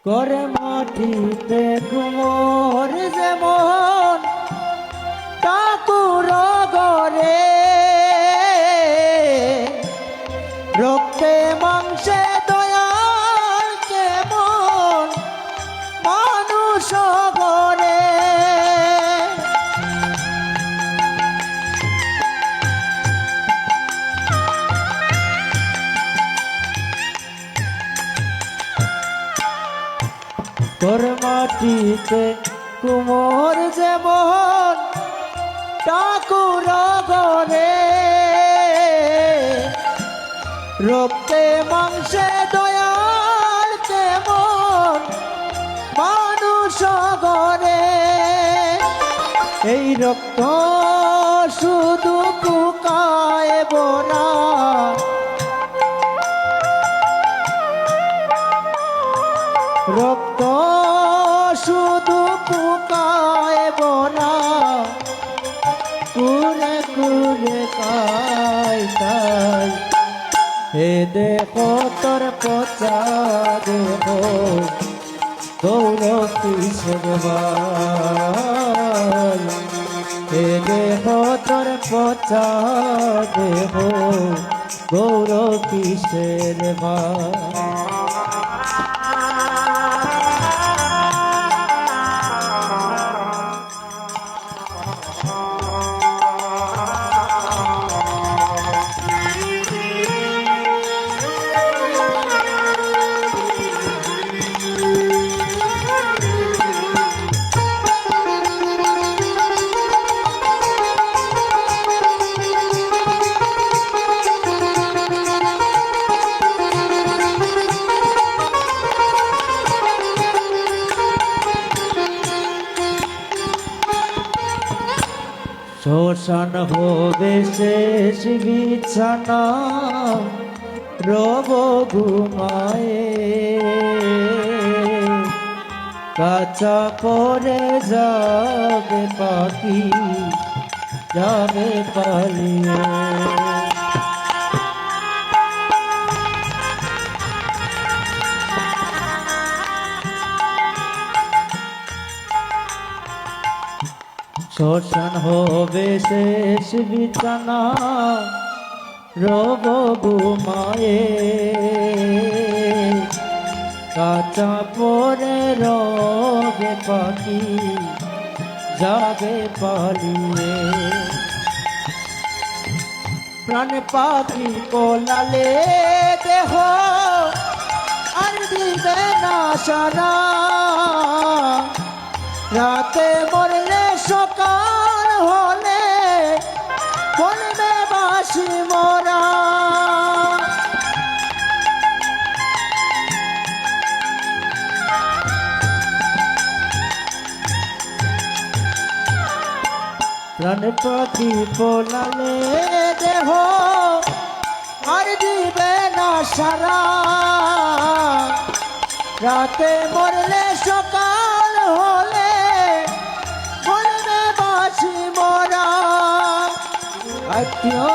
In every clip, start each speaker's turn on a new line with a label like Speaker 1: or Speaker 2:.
Speaker 1: করে মাটিতে কুমোর যেমন ঠাকুর গরে রক্তে মাংসে দয়াল কেমন মানুষ গরে তোর মাটিতে কুমোর যেমন ঠাকুর গরে রক্তে মাংসে দয়াল কেমন মানুষ গরে এই রক্ত শুধু পুকায় বোনা রক্ত শুধু পুকায় বোনা কুরে কুরে কাই কাই হে দেখো তোর পচা দেখো গৌর কিশোর বাল হে দেখো তোর পচা দেখো গৌর কিশোর বাল শ্মশান হবে শেষ বিছানা রব ঘুমায়ে কাঁচা পরে যাবে পাখি যাবে পালিয়ে শ্মশান হবে শেষ বিছানা রব ঘুমায়ে কাঁচা পরে রবে পাখি যাবে পালিয়ে প্রাণ পাখি কোলালে দেহ আর দিবে না সারা রাতে মরলে সকাল হলে বলবে বাসি মোরা প্রাণ পাখি পোলালে দেহ আর দিবে না সারা রাতে মরলে সকাল হলে বলবে বাসি মোরা আত্মীয়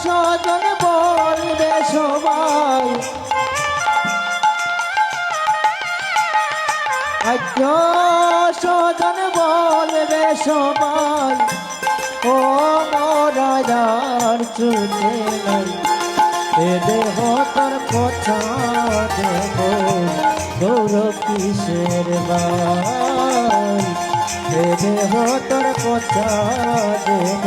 Speaker 1: স্বজন বলবে সবাই আত্মীয় স্বজন বলবে সবাই ও মোরা যার চুলে নাই এ দেহ তোর কথা দেব গৌর কিশোর বাল এ দেহ তোর কথা দেব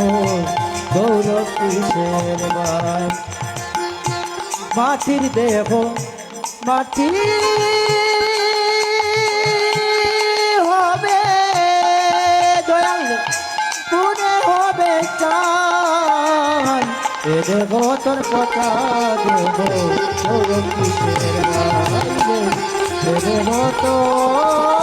Speaker 1: গৌর কিশোর বাল মাটির দেহ মাটি হবে দয়াল পুনে হবে চান এ দেহ তোর কথা দেব গৌর কিশোর বাল এ দেহ তোর